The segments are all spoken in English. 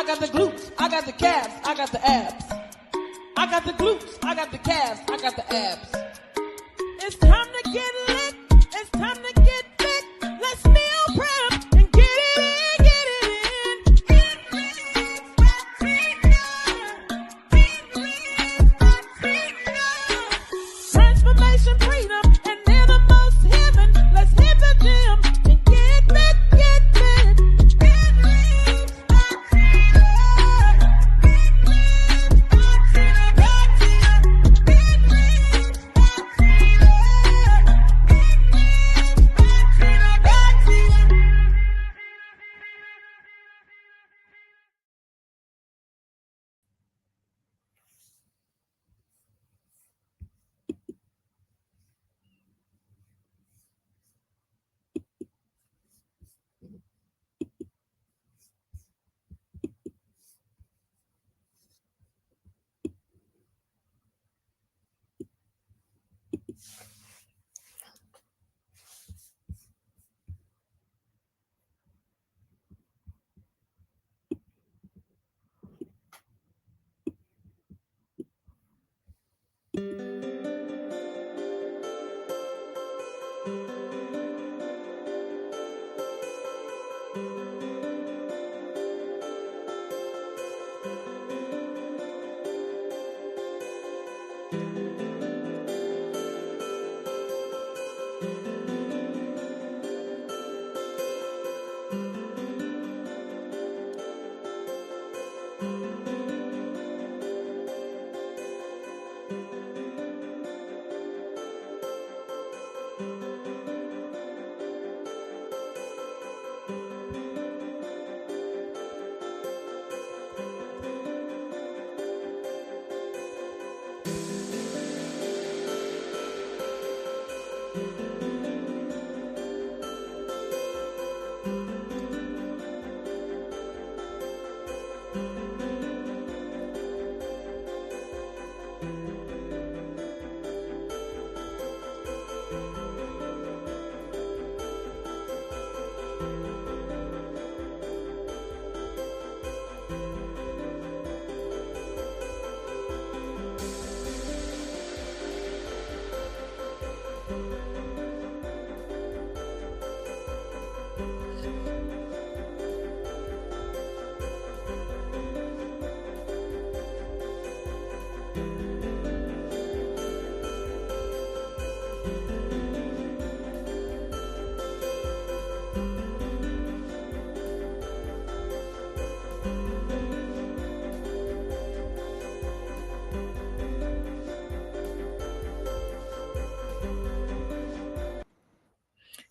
got the glutes, I got the calves, I got the abs. I got the glutes, I got the calves, I got the abs. It's time to get lit, it's time to get fit. Let's meal prep and get it in, get it in. Get rid of transformation, freedom, and innermost heaven. Let's hit the gym and get fit, get fit. Get rid of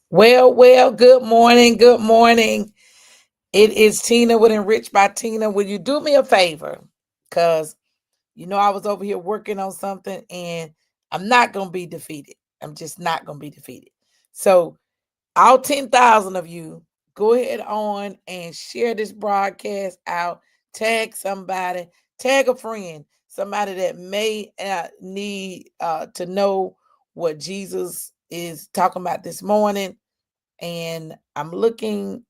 Well, good morning, good morning. It is Tina with Enriched by Tina. Will you do me a favor? Because, I was over here working on something and I'm not going to be defeated. I'm just not going to be defeated. So all 10,000 of you, go ahead on and share this broadcast out. Tag somebody, tag a friend, somebody that may need to know what Jesus is talking about this morning. And I'm looking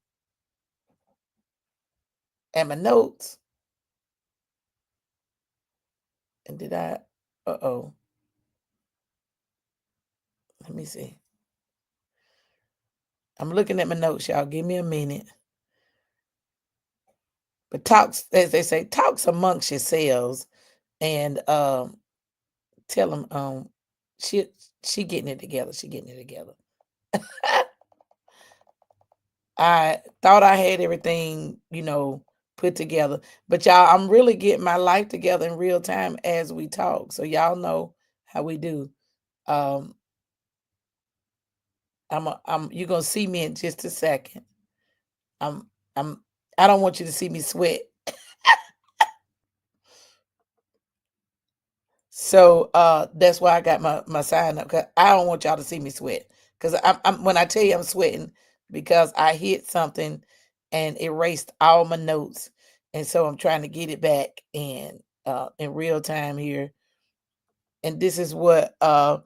at my notes. And did I? Uh-oh. Let me see. I'm looking at my notes, y'all. Give me a minute. But talks, as they say, talks amongst yourselves and tell them she getting it together. She getting it together. I thought I had everything, put together. But y'all, I'm really getting my life together in real time as we talk. So y'all know how we do. You're gonna see me in just a second. I don't want you to see me sweat. So that's why I got my sign up, 'cause I don't want y'all to see me sweat. Because I'm when I tell you I'm sweating, because I hit something and erased all my notes. And so I'm trying to get it back in real time here. And this is what the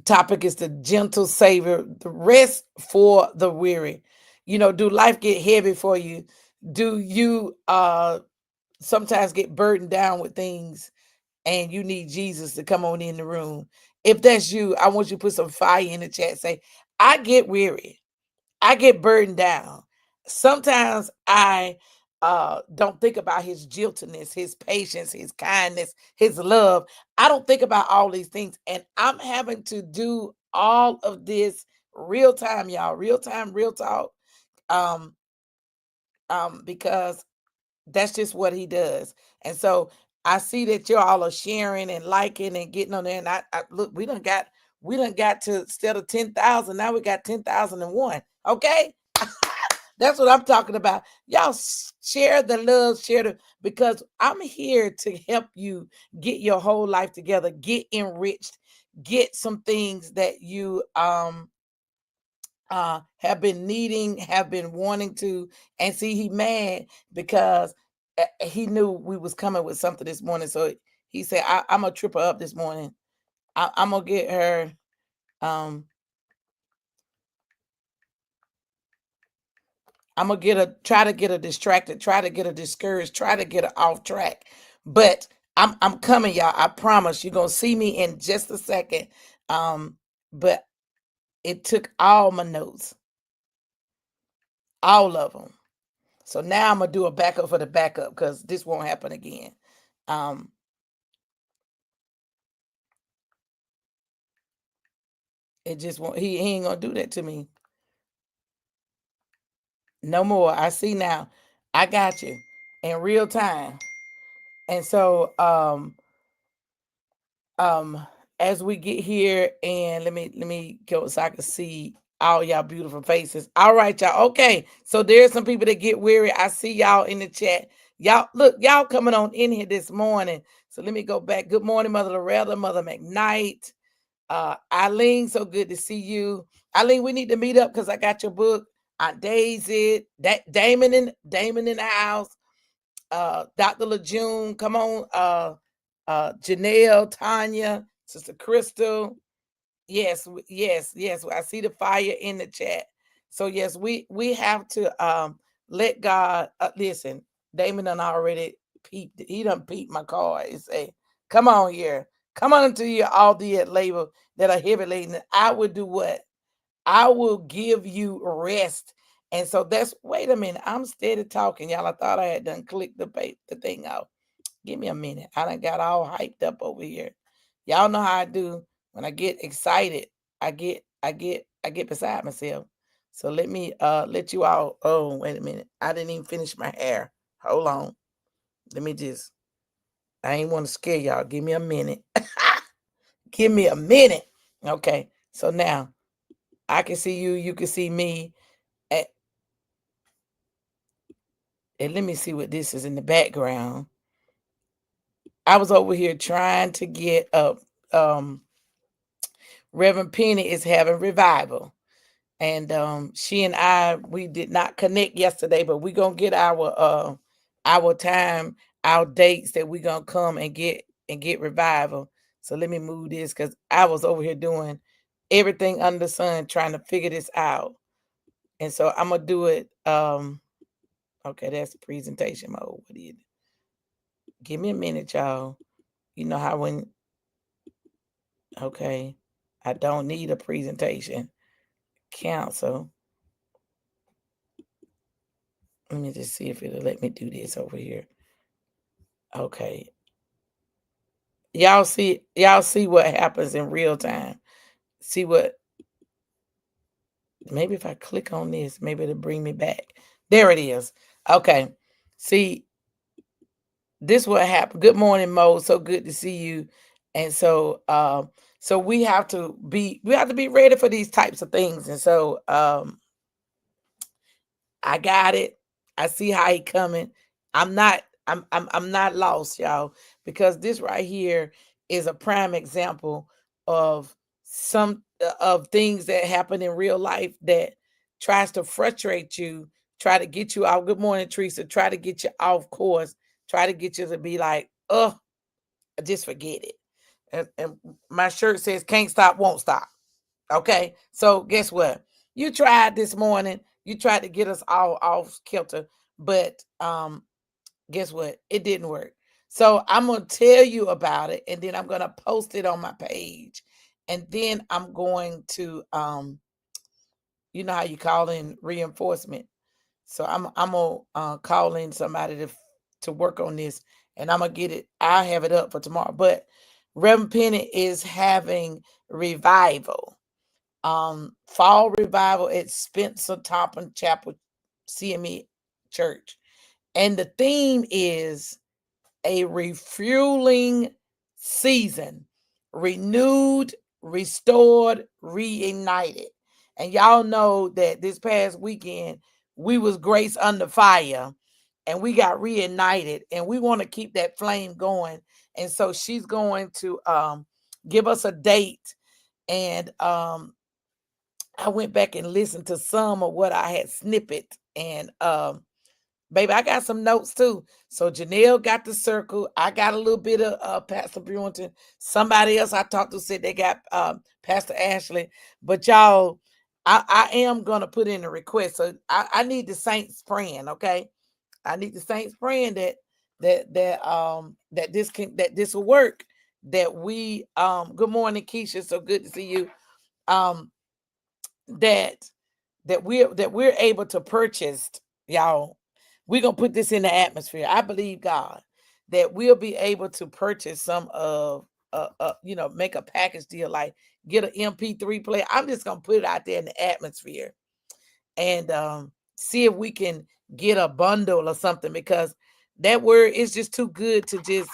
topic is: the gentle savior, the rest for the weary. Do life get heavy for you? Do you sometimes get burdened down with things and you need Jesus to come on in the room? If that's you, I want you to put some fire in the chat. Say, I get weary. I get burdened down. Sometimes I don't think about his gentleness, his patience, his kindness, his love. I don't think about all these things. And I'm having to do all of this real time, y'all. Real time, real talk. Um, because that's just what he does. And so I see that you all are sharing and liking and getting on there. And I look, we done got to, instead of 10,000, now we got 10,001. Okay. That's what I'm talking about. Y'all share the love, share the, because I'm here to help you get your whole life together, get enriched, get some things that you have been needing, have been wanting to, and see, he mad because he knew we was coming with something this morning. So he said, I'm gonna trip her up this morning. I'm gonna get her. Um, I'm gonna get her, try to get her distracted, try to get her discouraged, try to get her off track. But I'm coming, y'all. I promise. You're gonna see me in just a second. But it took all my notes, all of them. So now I'm gonna do a backup for the backup because this won't happen again. Um, it just won't. He ain't gonna do that to me no more. I see now. I got you in real time. And so um as we get here, and let me go so I can see all y'all beautiful faces. All right, y'all. Okay, so there's some people that get weary. I see y'all in the chat. Y'all look, y'all coming on in here this morning. So let me go back. Good morning, Mother Loretta, Mother McKnight, Eileen. So good to see you, Eileen. We need to meet up because I got your book. Aunt Daisy, Damon in the house. Dr. LeJune, come on. Janelle, Tanya, Sister Crystal. Yes, yes. I see the fire in the chat. So yes, we have to let God listen. Damon done already peeped. He done peeped my card and say, "Come on here, come on to your all the labor that are heavy laden. I will do what? I will give you rest." And so that's, wait a minute. I'm steady talking, y'all. I thought I had done clicked the thing out. Give me a minute. I done got all hyped up over here. Y'all know how I do when I get excited. I get beside myself. So let me let you all, oh, wait a minute. I didn't even finish my hair. Hold on. Let me just, I ain't want to scare y'all. Give me a minute. Give me a minute. Okay. So now I can see you, you can see me. And, and let me see what this is in the background. I was over here trying to get up. Reverend Penny is having revival. And she and I, we did not connect yesterday, but we're gonna get our time, our dates that we're gonna come and get revival. So let me move this because I was over here doing everything under the sun trying to figure this out. And so I'm gonna do it. Okay, that's the presentation mode. What is it? Give me a minute, y'all. You know how when, okay, I don't need a presentation. Cancel. Let me just see if it'll let me do this over here. Okay. Y'all see what happens in real time. See what, maybe if I click on this, maybe it'll bring me back. There it is. Okay. See, this what happened. Good morning, Mo. So good to see you. And so we have to be ready for these types of things. And so I got it. I see how he coming. I'm not lost, y'all, because this right here is a prime example of some of things that happen in real life that tries to frustrate you, try to get you out. Good morning, Teresa. Try to get you off course, try to get you to be like, oh, just forget it. And my shirt says can't stop, won't stop. Okay. So guess what? You tried this morning. You tried to get us all off kilter. but guess what? It didn't work. So I'm gonna tell you about it, and then I'm gonna post it on my page, and then I'm going to you know how you call in reinforcement. So I'm gonna call in somebody to work on this, and I'm gonna get it. I have it up for tomorrow. But Reverend Penny is having revival, fall revival at Spencer Topham Chapel CME Church, and the theme is a refueling season, renewed, restored, reignited. And y'all know that this past weekend we was grace under fire and we got reignited, and we want to keep that flame going. And so she's going to give us a date. And I went back and listened to some of what I had snippet, and baby, I got some notes too. So Janelle got the circle. I got a little bit of Pastor Brewington. Somebody else I talked to said they got Pastor Ashley. But y'all, I am gonna put in a request. So I need the saints praying, okay? I need the saints praying that this will work. That we good morning, Keisha. So good to see you. Um that we're able to purchase, y'all. We're gonna put this in the atmosphere. I believe God that we'll be able to purchase some of make a package deal, like get an MP3 player. I'm just gonna put it out there in the atmosphere, and see if we can get a bundle or something, because that word is just too good to just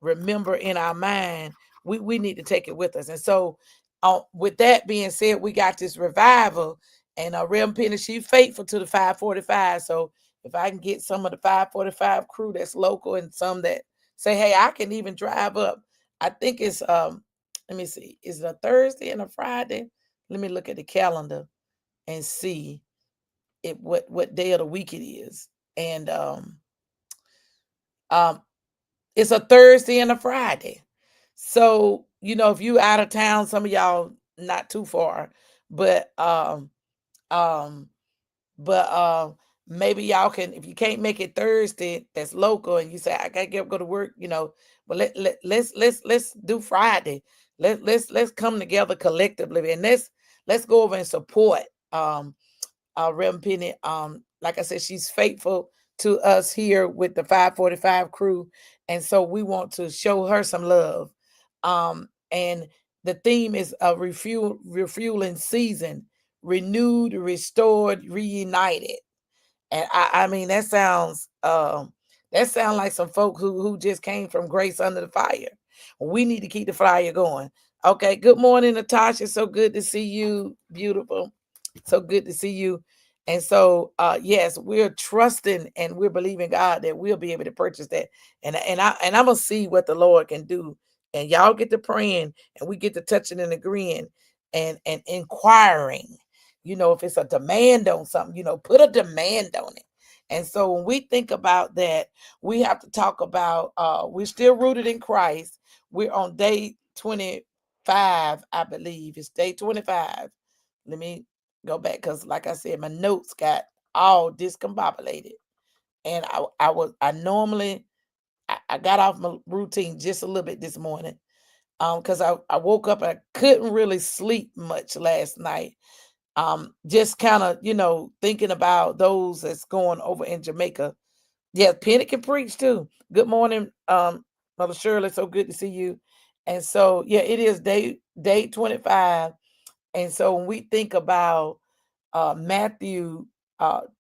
remember in our mind. We need to take it with us. And so with that being said, we got this revival, and Reverend Penny, she's faithful to the 545. So if I can get some of the 545 crew that's local, and some that say, hey, I can even drive up. I think it's let me see, is it a Thursday and a Friday? Let me look at the calendar and see it what day of the week it is. And um it's a Thursday and a Friday. So, if you out of town, some of y'all not too far, but um but maybe y'all can, if you can't make it Thursday, that's local, and you say I gotta get up, go to work, but let's do Friday. Let's come together collectively, and let's go over and support Reverend Penny. Like I said, she's faithful to us here with the 545 crew, and so we want to show her some love. And the theme is a refueling season, renewed, restored, reunited. And I mean, that sounds like some folk who just came from grace under the fire. We need to keep the fire going. Okay. Good morning, Natasha. So good to see you, beautiful. So good to see you. And so yes, we're trusting and we're believing God that we'll be able to purchase that. And I'm gonna see what the Lord can do. And y'all get to praying, and we get to touching and agreeing and inquiring. If it's a demand on something, put a demand on it. And so when we think about that, we have to talk about we're still rooted in Christ. We're on day 25, I believe. It's day 25. Let me go back, because like I said, my notes got all discombobulated. And I normally I got off my routine just a little bit this morning. Because I woke up and I couldn't really sleep much last night. Just kind of, thinking about those that's going over in Jamaica. Yeah, Penny can preach too. Good morning, Mother Shirley. So good to see you. And so, yeah, it is day 25. And so when we think about Matthew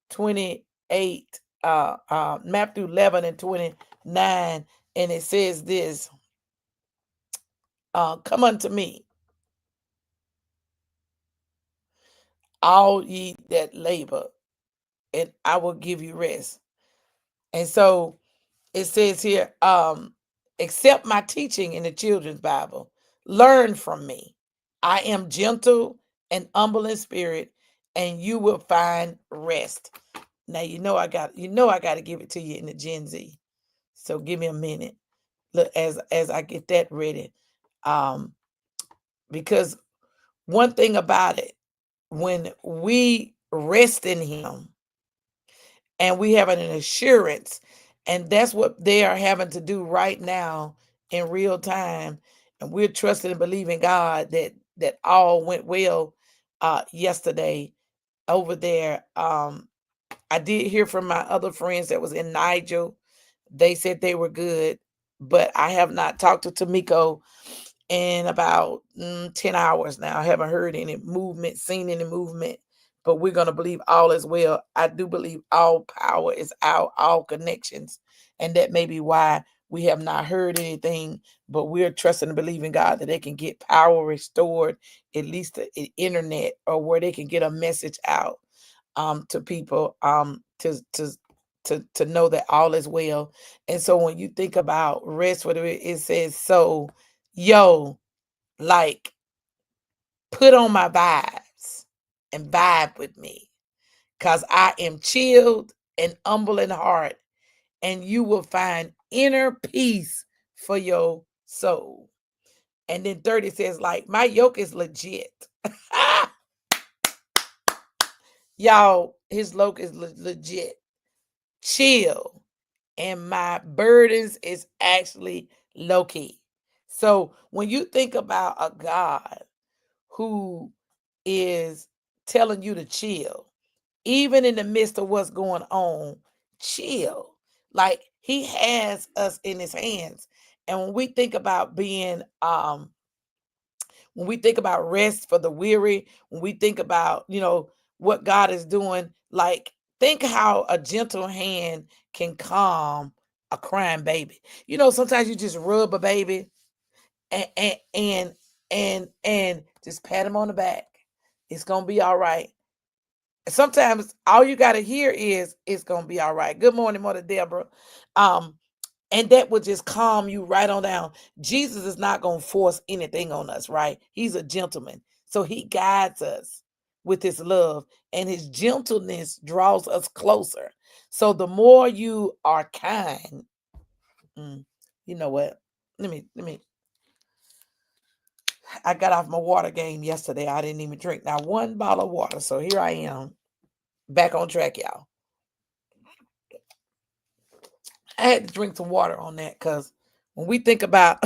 28, Matthew 11 and 29, and it says this, come unto me, all ye that labor, and I will give you rest. And so it says here, accept my teaching in the children's Bible. Learn from me. I am gentle and humble in spirit, and you will find rest. Now I got to give it to you in the Gen Z. So give me a minute. Look, as I get that ready. Because one thing about it, when we rest in him, and we have an assurance. And that's what they are having to do right now in real time. And we're trusting and believing God that all went well yesterday over there. I did hear from my other friends that was in Nigel. They said they were good, but I have not talked to Tamiko in about 10 hours now. I haven't heard any movement, seen any movement, but we're going to believe all is well. I do believe all power is out, all connections. And that may be why we have not heard anything, but we're trusting and believing God that they can get power restored, at least the internet, or where they can get a message out to people to know that all is well. And so when you think about rest, whatever it says, so yo, like, put on my vibes and vibe with me, because I am chilled and humble in heart, and you will find inner peace for your soul. And then 30 says, like, my yoke is legit. Y'all, his yoke is legit. Chill. And my burdens is actually low key. So when you think about a God who is telling you to chill, even in the midst of what's going on, chill. Like, he has us in his hands. And when we think about being when we think about rest for the weary, when we think about, what God is doing, like, think how a gentle hand can calm a crying baby. Sometimes you just rub a baby and just pat him on the back. It's gonna be all right. Sometimes all you gotta hear is it's gonna be all right. Good morning, Mother Deborah. Um, and that will just calm you right on down. Jesus is not gonna force anything on us, right? He's a gentleman. So he guides us with his love, and his gentleness draws us closer. So the more you are kind, you know what? Let me I got off my water game yesterday. I didn't even drink now one bottle of water. So here I am, back on track, y'all. I had to drink some water on that, because when we think about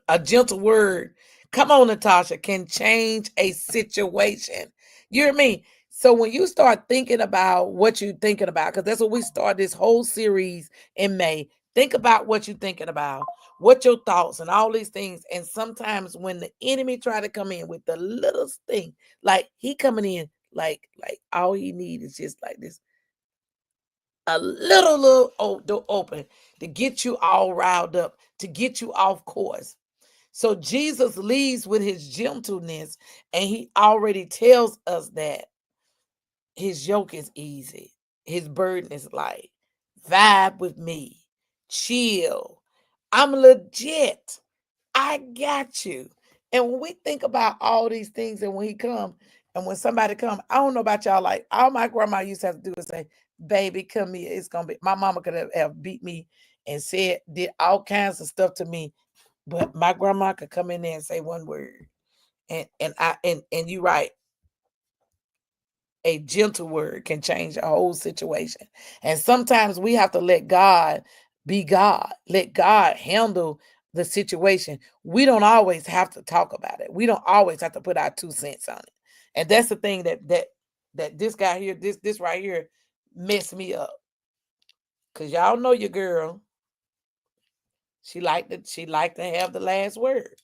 a gentle word, come on, Natasha, can change a situation. You hear me? So when you start thinking about what you're thinking about, because that's what we started this whole series in May. Think about what you're thinking about, what your thoughts and all these things. And sometimes when the enemy try to come in with the littlest thing, like he coming in, like all he need is just like this, a little door open to get you all riled up, to get you off course. So Jesus leads with his gentleness, and he already tells us that his yoke is easy, his burden is light. Vibe with me, chill. I'm legit. I got you. And when we think about all these things, and when he come, and when somebody come, I don't know about y'all, like all my grandma used to have to do is say, baby, come here. It's gonna be, my mama could have beat me and did all kinds of stuff to me. But my grandma could come in there and say one word. And you right, a gentle word can change a whole situation. And sometimes we have to let God be God. Let God handle the situation. We don't always have to talk about it. We don't always have to put our 2 cents on it. And that's the thing that this guy here, this right here, messed me up. Cause y'all know your girl. She liked to have the last word.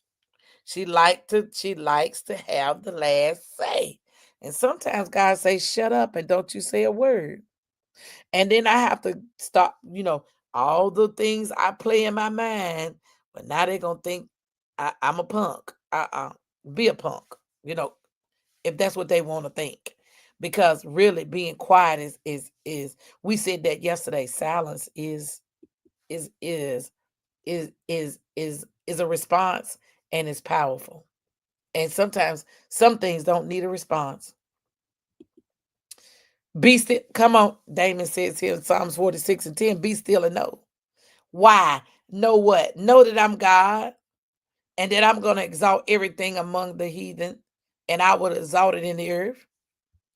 She likes to have the last say. And sometimes God says, shut up and don't you say a word. And then I have to stop, all the things I play in my mind, but now they're gonna think I'm a punk. Be a punk, you know, if that's what they want to think. Because really being quiet is we said that yesterday, silence is is is a response, and it's powerful. And sometimes some things don't need a response. Be still. Come on. Damon says here in Psalms 46:10, be still and know. Why? Know what? Know that I'm God, and that I'm going to exalt everything among the heathen, and I will exalt it in the earth.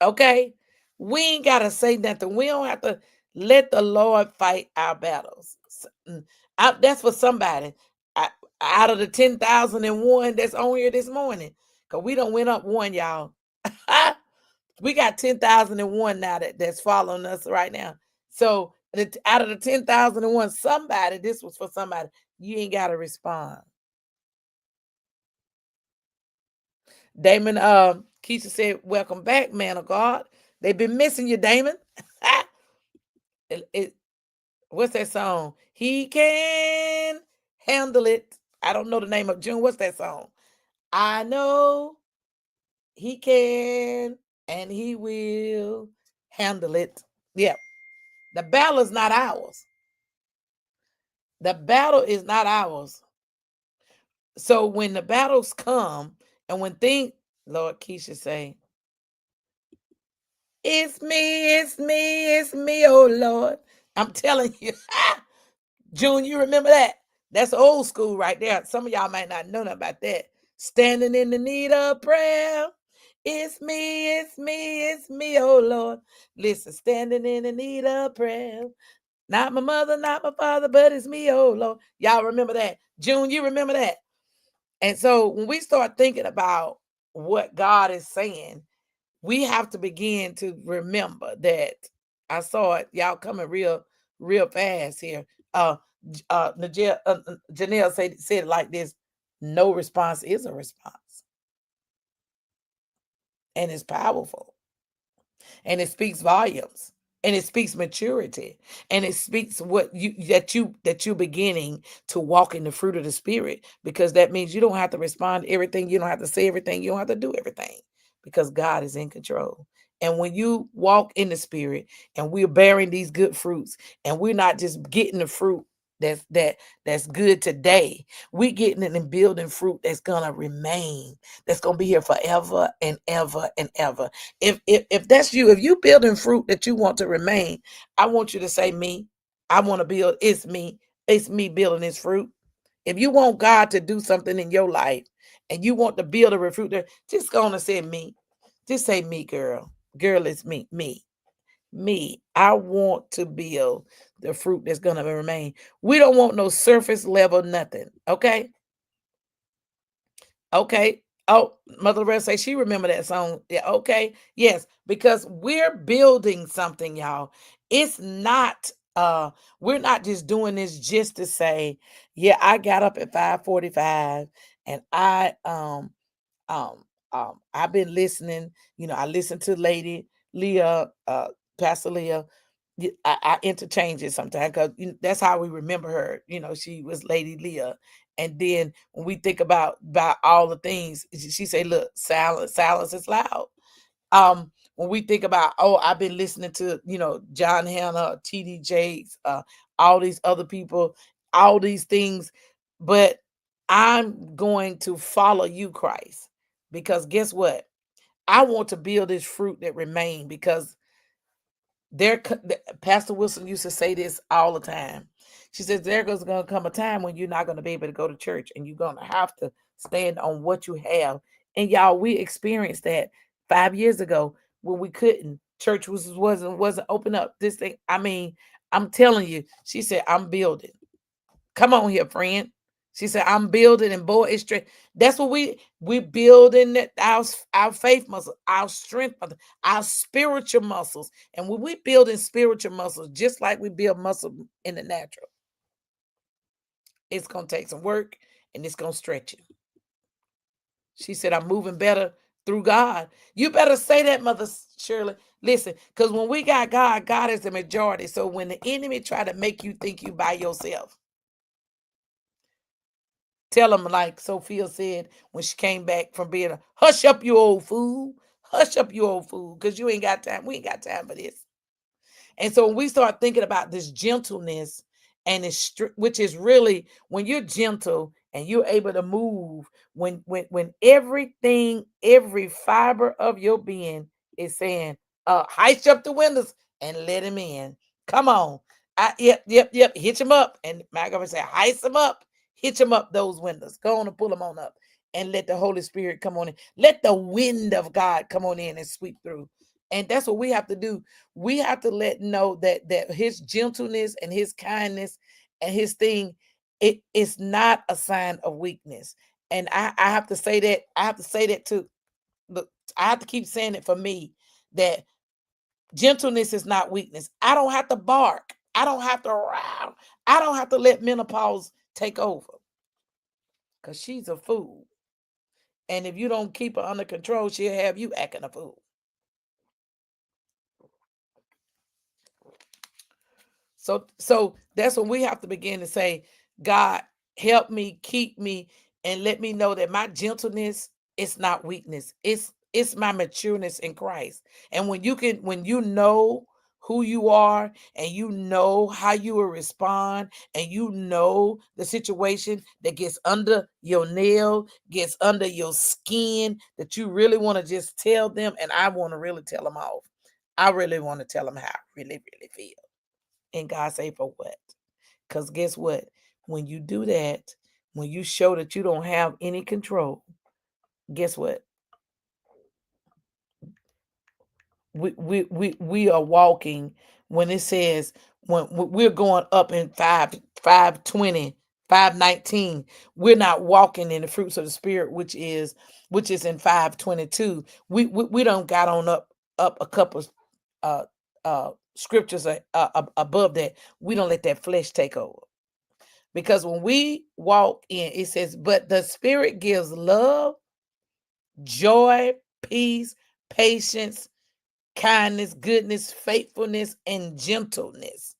Okay? We ain't got to say nothing. We don't have to. Let the Lord fight our battles. That's for somebody. I, Out of the 10,001 that's on here this morning, because we done went up one, y'all. We got 10,001 now that's following us right now. So out of the 10,001, somebody, this was for somebody. You ain't got to respond. Damon Keisha said, welcome back, man of God. They've been missing you, Damon. What's that song? He can handle it. I don't know the name of June. What's that song? I know he can and he will handle it. Yeah. The battle is not ours. The battle is not ours. So when the battles come and when things, Lord Keisha say, it's me, oh Lord. I'm telling you. June, you remember that? That's old school right there. Some of y'all might not know nothing about that. Standing in the need of prayer. It's me, oh Lord. Listen, standing in the need of prayer. Not my mother, not my father, but it's me, oh Lord. Y'all remember that? June, you remember that? And so when we start thinking about what God is saying, we have to begin to remember that. I saw it, y'all coming real fast here. Janelle said it like this: no response is a response, and it's powerful, and it speaks volumes, and it speaks maturity, and it speaks that you're beginning to walk in the fruit of the Spirit, because that means you don't have to respond to everything, you don't have to say everything, you don't have to do everything, because God is in control. And when you walk in the Spirit and we're bearing these good fruits, and we're not just getting the fruit that's good today, we getting it and building fruit that's gonna remain, that's gonna be here forever and ever and ever. If that's you, if you building fruit that you want to remain, I want you to say me. I want to build. It's me building this fruit. If you want God to do something in your life and you want to build a fruit, just gonna say me. Just say me, girl. Girl, it's me. Me. I want to build the fruit that's gonna remain. We don't want no surface level nothing. Okay. Okay. Oh, Mother Red say she remember that song. Yeah, okay. Yes, because we're building something, y'all. It's not we're not just doing this just to say, yeah, I got up at 5:45 and I've been listening. I listened to Lady Leah, Pastor Leah. I interchange it sometimes because that's how we remember her. She was Lady Leah. And then when we think about all the things, she say, look, silence is loud. When we think about, I've been listening to, John Hannah, TD Jakes, all these other people, all these things, but I'm going to follow you, Christ, because guess what? I want to build this fruit that remain, because Pastor Wilson used to say this all the time. She says there's going to come a time when you're not going to be able to go to church, and you're going to have to stand on what you have. And y'all, we experienced that 5 years ago when we couldn't. Church wasn't open up. This thing. I mean, I'm telling you. She said, "I'm building." Come on here, friend. She said, I'm building, and boy, it's straight. That's what we building our faith muscle, our strength muscle, our spiritual muscles. And when we building spiritual muscles, just like we build muscle in the natural, it's gonna take some work and it's gonna stretch you. She said, I'm moving better through God. You better say that, Mother Shirley. Listen, because when we got God, God is the majority. So when the enemy try to make you think you by yourself, tell them, like Sophia said when she came back from being hush up, you old fool. Hush up, you old fool, because you ain't got time. We ain't got time for this. And so when we start thinking about this gentleness, and which is really when you're gentle and you're able to move, when everything, every fiber of your being is saying, heist up the windows and let him in. Come on. Yep. Hitch him up. And my government say, heist him up, hitch him up those windows. Go on and pull them on up and let the Holy Spirit come on in. Let the wind of God come on in and sweep through. And that's what we have to do. We have to let know that his gentleness and his kindness and his thing, it is not a sign of weakness. And I have to say that, I have to say that to the, I have to keep saying it for me, that gentleness is not weakness. I don't have to bark. I don't have to row. I don't have to let menopause take over, because she's a fool. And if you don't keep her under control, she'll have you acting a fool. So that's when we have to begin to say, God, help me, keep me, and let me know that my gentleness is not weakness. It's my matureness in Christ. And when you know who you are, and you know how you will respond, and you know the situation that gets under your nail, gets under your skin, that you really want to just tell them, and I want to really tell them off. I really want to tell them how I really, really feel. And God say, for what? Because guess what? When you do that, when you show that you don't have any control, guess what? We are walking, when it says, when we're going up in 5:20, 5:19, we're not walking in the fruits of the spirit, which is in 5:22. We don't got on up a couple uh scriptures above that. We don't let that flesh take over. Because when we walk in, it says, but the Spirit gives love, joy, peace, patience, kindness, goodness, faithfulness, and gentleness.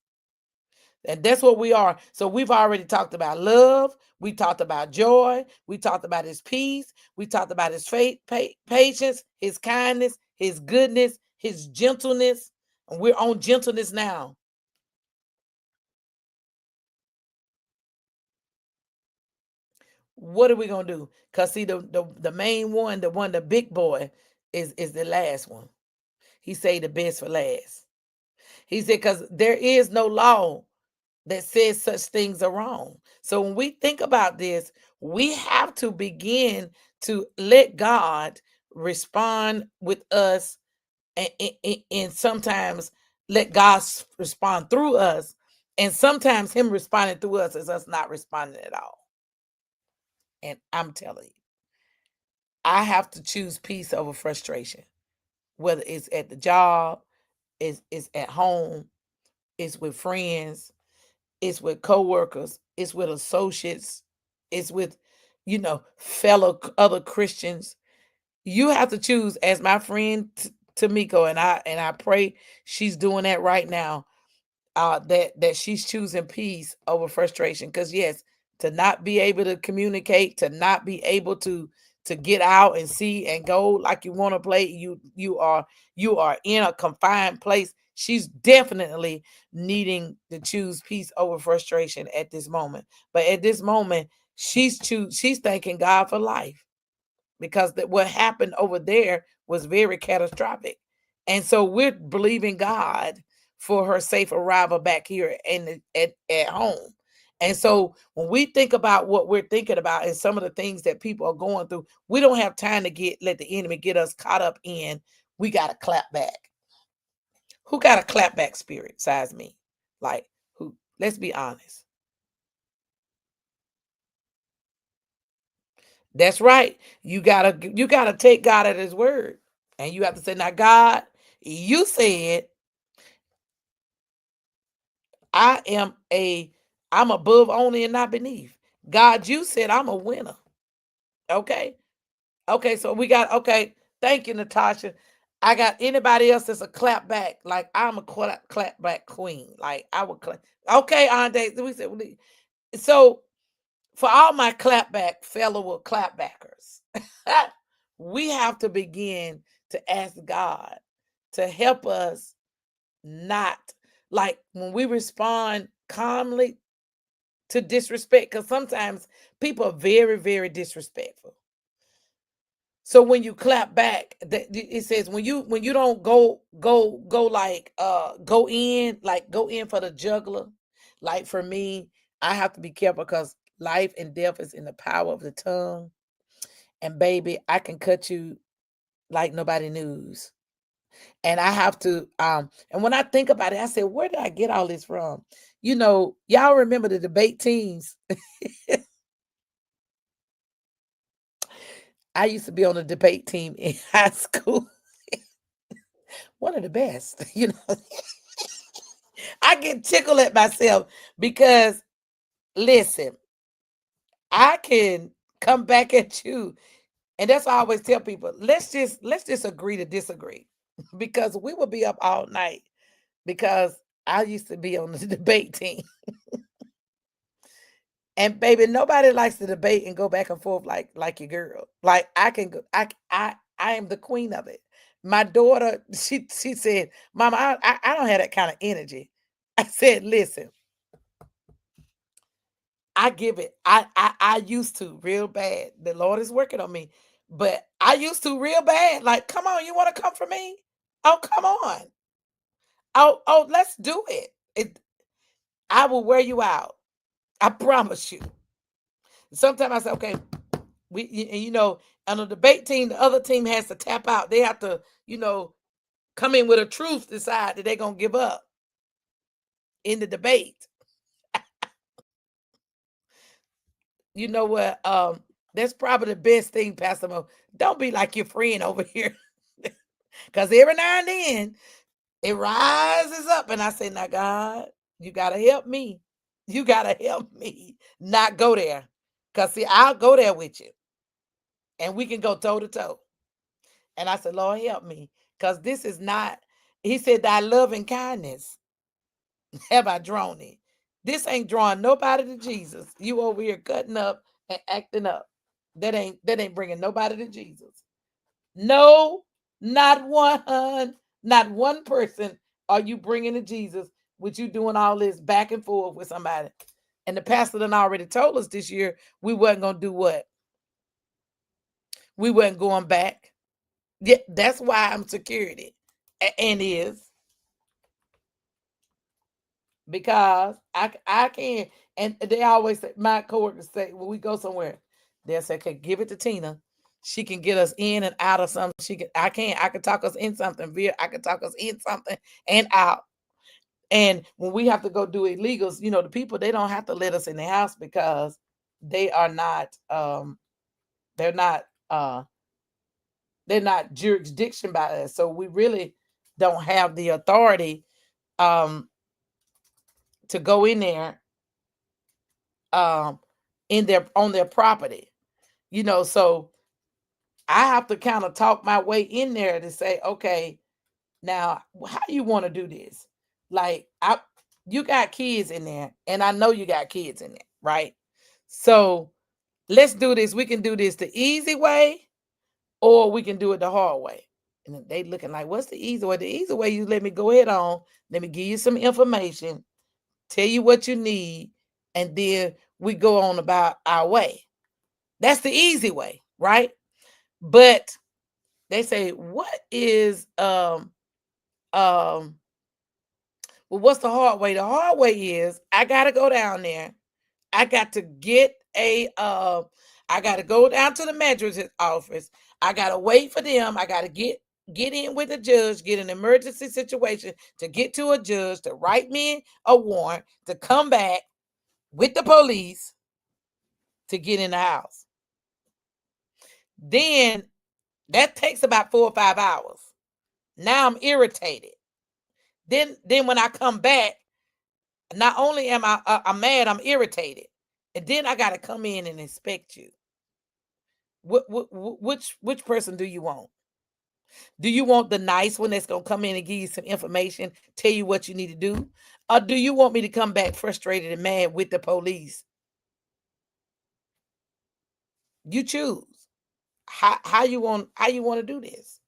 And that's what we are. So we've already talked about love. We talked about joy. We talked about his peace. We talked about his faith, patience, his kindness, his goodness, his gentleness. And we're on gentleness now. What are we gonna do? Cause see, the main one, the big boy, is the last one. He say the best for last. He said, because there is no law that says such things are wrong. So when we think about this, we have to begin to let God respond with us, and sometimes let God respond through us, and sometimes Him responding through us is us not responding at all. And I'm telling you, I have to choose peace over frustration, whether it's at the job, it's at home, it's with friends, it's with coworkers, it's with associates, it's with, fellow other Christians. You have to choose, as my friend Tamiko, and I pray she's doing that right now, that she's choosing peace over frustration. Because yes, to not be able to communicate, to not be able to get out and see and go like you want to play, you are in a confined place. She's definitely needing to choose peace over frustration at this moment. But at this moment, she's thanking God for life, because that what happened over there was very catastrophic. And so we're believing God for her safe arrival back here at home. And so when we think about what we're thinking about and some of the things that people are going through, we don't have time to let the enemy get us caught up in, we got to clap back. Who got a clap back spirit besides me? Like, who? Let's be honest. That's right. You gotta take God at his word. And you have to say, now, God, you said I am I'm above only and not beneath. God, you said I'm a winner. Okay. Okay. So we got, okay. Thank you, Natasha. I got anybody else that's a clap back. Like, I'm a clap back queen. Like, I would clap. Okay, Andre. We said, so for all my clapback fellow clapbackers, we have to begin to ask God to help us, not like when we respond calmly to disrespect, because sometimes people are very, very disrespectful. So when you clap back, it says when you don't go like go in for the juggler. Like for me, I have to be careful, because life and death is in the power of the tongue. And baby, I can cut you like nobody knows. And I have to and when I think about it, I said, where did I get all this from? Y'all remember the debate teams? I used to be on a debate team in high school. One of the best. I get tickled at myself because listen, I can come back at you. And that's why I always tell people, let's just agree to disagree. Because we will be up all night because I used to be on the debate team. And baby, nobody likes to debate and go back and forth like your girl. Like I can go, I am the queen of it. My daughter, she said, "Mama, I don't have that kind of energy." I said, "Listen, I give it. I used to real bad. The Lord is working on me, but I used to real bad. Like, come on, you want to come for me? Oh, come on. Oh, let's do it. I will wear you out. I promise you." Sometimes I say, "Okay, and on the debate team, the other team has to tap out. They have to, come in with a truth decide that they're gonna give up in the debate." You know what? That's probably the best thing, Pastor Mo. Don't be like your friend over here. Because every now and then it rises up, and I say, "Now, God, you gotta help me. You gotta help me not go there. Because see, I'll go there with you, and we can go toe to toe." And I said, "Lord, help me. Because this is not," he said, "thy love and kindness have I drawn thee." This ain't drawing nobody to Jesus. You over here cutting up and acting up. That ain't bringing nobody to Jesus. No, not one, not one person are you bringing to Jesus with you doing all this back and forth with somebody. And the pastor done already told us this year we wasn't gonna do what? We wasn't going back. Yeah, that's why I'm security. And is because I can. And they always say, my coworkers say, when we go somewhere, they'll say, "Okay, give it to Tina. She can get us in and out of something. I can talk us in something. I can talk us in something and out." And when we have to go do illegals, the people, they don't have to let us in the house because they are not they're not uh they're not jurisdiction by us. So we really don't have the authority um to go in there um in their on their property. So I have to kind of talk my way in there to say, "Okay, now how you want to do this?" Like, you got kids in there, and I know you got kids in there, right? So let's do this. We can do this the easy way, or we can do it the hard way. And then they looking like, "What's the easy way?" The easy way, you let me go ahead on, let me give you some information, tell you what you need, and then we go on about our way. That's the easy way, right? But they say, "What is um well, what's the hard way?" The hard way is I gotta go down there. I got to get I gotta go down to the magistrate's office. I gotta wait for them. I gotta get in with the judge, get an emergency situation to get to a judge to write me a warrant to come back with the police to get in the house. Then that takes about 4 or 5 hours. Now I'm irritated. Then when I come back, not only am I'm mad, I'm irritated, and then I got to come in and inspect you. Which person do you want? Do you want the nice one that's gonna come in and give you some information, tell you what you need to do, or do you want me to come back frustrated and mad with the police? You choose. How you want to do this?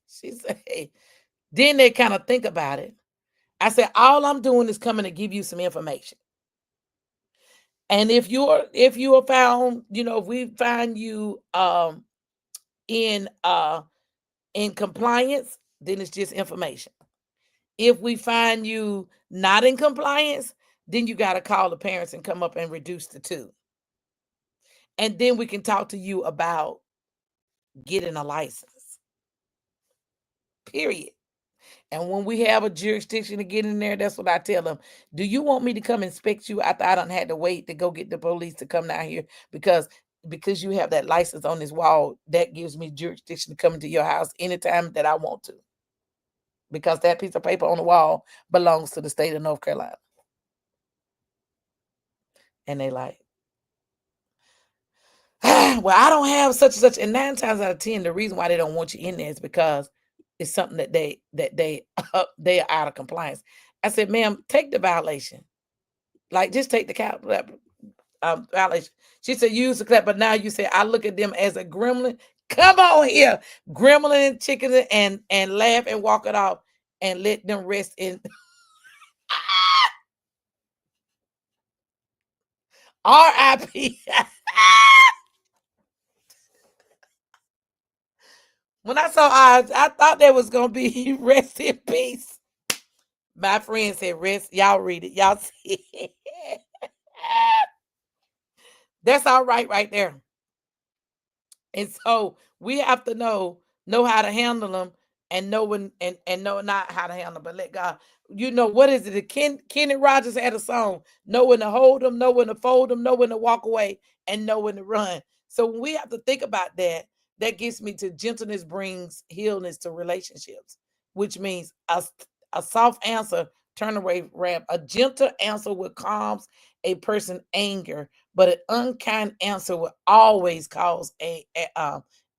She said. Then they kind of think about it. I said, all I'm doing is coming to give you some information. And if you are found, if we find you in in compliance, then it's just information. If we find you not in compliance, then you got to call the parents and come up and reduce the two. And then we can talk to you about getting a license. period. And when we have a jurisdiction to get in there, that's what I tell them. Do you want me to come inspect you after I done had to wait to go get the police to come down here? Because you have that license on this wall, that gives me jurisdiction to come into your house anytime that I want to. Because that piece of paper on the wall belongs to the state of North Carolina. And they like, well, I don't have such and such. And 9 times out of 10, the reason why they don't want you in there is because it's something that they they are out of compliance. I said, ma'am, take the violation. Like, just take the violation. She said, use the clap, but now you say I look at them as a gremlin. Come on here, gremlin, chicken, and laugh and walk it off and let them rest in R.I.P. When I saw eyes, I thought there was gonna be rest in peace. My friend said rest. Y'all read it. Y'all see it. That's all right there. And so we have to know how to handle them and know when and know not how to handle them, but let God. You know what is it? Kenny Rogers had a song, know when to hold them, know when to fold them, know when to walk away, and know when to run. So when we have to think about that, that gets me to gentleness brings healness to relationships, which means a soft answer, turn away ramp. A gentle answer will calms a person anger, but an unkind answer will always cause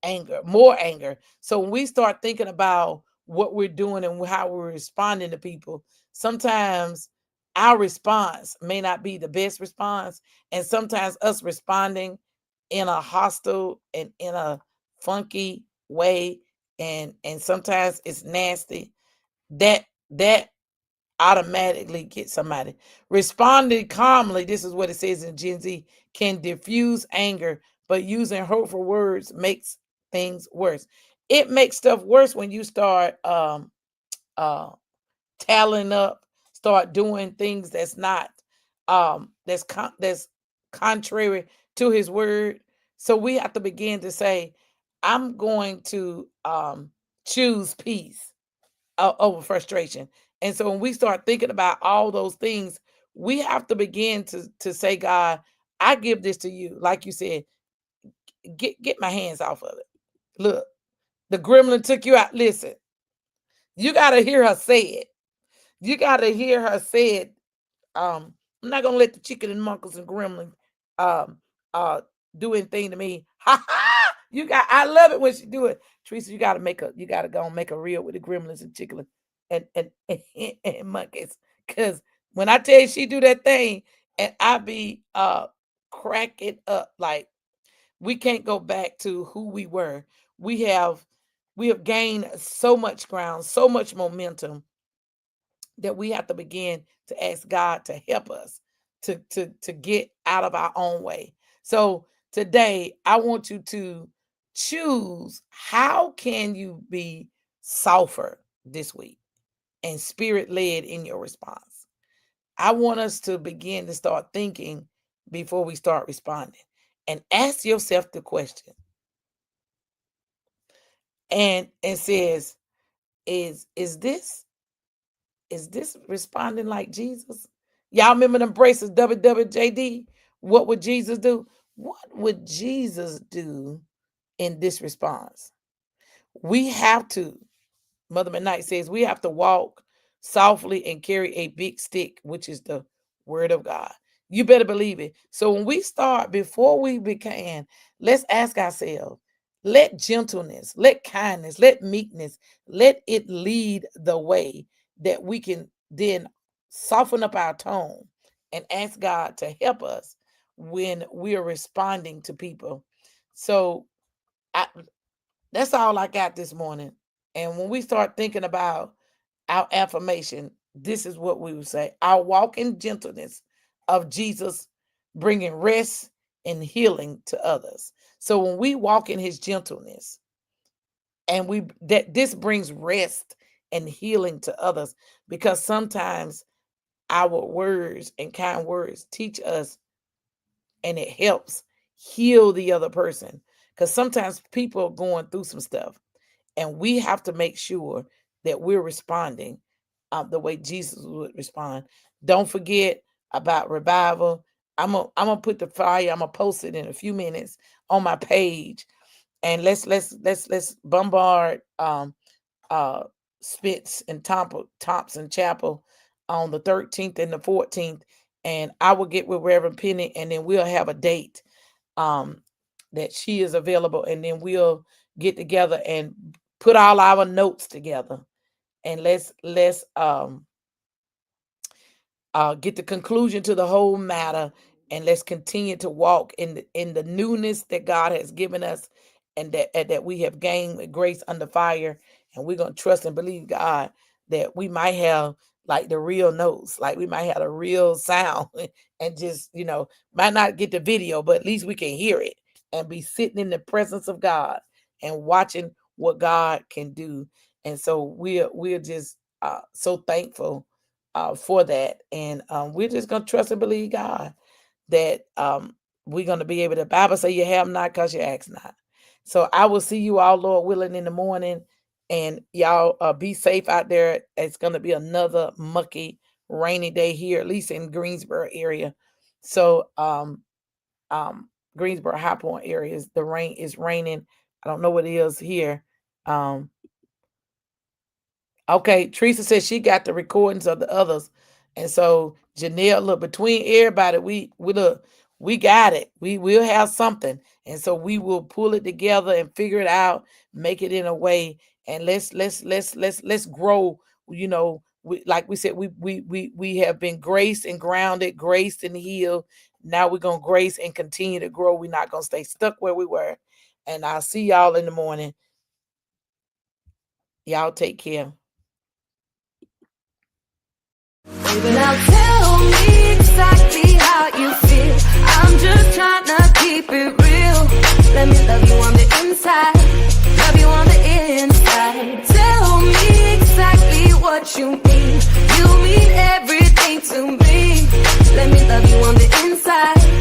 anger, more anger. So when we start thinking about what we're doing and how we're responding to people, sometimes our response may not be the best response, and sometimes us responding in a hostile and in a funky way, and sometimes it's nasty. That automatically get somebody. Responding calmly, this is what it says in Gen Z, can diffuse anger, but using hurtful words makes things worse. It makes stuff worse when you start uh tallying up, start doing things that's not that's contrary to his word. So we have to begin to say, I'm going to choose peace over frustration. And so when we start thinking about all those things, we have to begin to say, God, I give this to you. Like you said, get my hands off of it. Look, the gremlin took you out. Listen, you got to hear her say it. You got to hear her say it. I'm not gonna let the chicken and monkeys and gremlins um do anything to me. Ha ha! I love it when she do it. Teresa, you gotta go and make a reel with the gremlins and chicken and monkeys. Cause when I tell you she do that thing, and I be cracking up, like we can't go back to who we were. We have we have gained so much ground, so much momentum that we have to begin to ask God to help us to get out of our own way. So today I want you to choose, how can you be softer this week and spirit led in your response. I want us to begin to start thinking before we start responding, and ask yourself the question, and says, is this responding like Jesus? Y'all remember them braces, WWJD? What would Jesus do? What would Jesus do in this response? We have to, Mother McKnight says, we have to walk softly and carry a big stick, which is the word of God. You better believe it. So when we start, before we begin, let's ask ourselves, let gentleness, let kindness, let meekness, let it lead the way, that we can then soften up our tone and ask God to help us when we are responding to people. So I, that's all I got this morning. And when we start thinking about our affirmation, this is what we would say: I'll walk in gentleness of Jesus, bringing rest and healing to others. So when we walk in his gentleness, and this brings rest and healing to others, because sometimes our words and kind words teach us, and it helps heal the other person, because sometimes people are going through some stuff, And we have to make sure that we're responding the way Jesus would respond. Don't forget about revival. I'm gonna put the flyer. I'm gonna post it in a few minutes on my page, and let's bombard Spitz and Thompson Chapel on the 13th and the 14th, and I will get with Reverend Penny, and then we'll have a date that she is available, and then we'll get together and put all our notes together, and let's get the conclusion to the whole matter, and let's continue to walk in the newness that God has given us, and that we have gained with grace under fire. And we're going to trust and believe God that we might have like the real notes, like we might have a real sound and just, might not get the video, but at least we can hear it and be sitting in the presence of God and watching what God can do. And so we're just so thankful for that. And we're just going to trust and believe God that we're going to be able to. Bible say you have not because you ask not. So I will see you all, Lord willing, in the morning. And y'all be safe out there. It's going to be another mucky, rainy day here, at least in Greensboro area. So Greensboro, High Point areas, the rain is raining. I don't know what it is here. Okay, Teresa says she got the recordings of the others. And so Janelle, look, between everybody, we got it. We'll have something. And so we will pull it together and figure it out, make it in a way, and let's grow. Like we said, we have been graced and grounded, graced and healed. Now we're gonna grace and continue to grow. We're not gonna stay stuck where we were. And I'll see y'all in the morning. Y'all take care. Now tell me exactly how you feel. I'm just trying to keep it real. Let me love you on the inside, love you on the inside. Tell me exactly what you mean. You mean everything to me. Let me love you on the inside.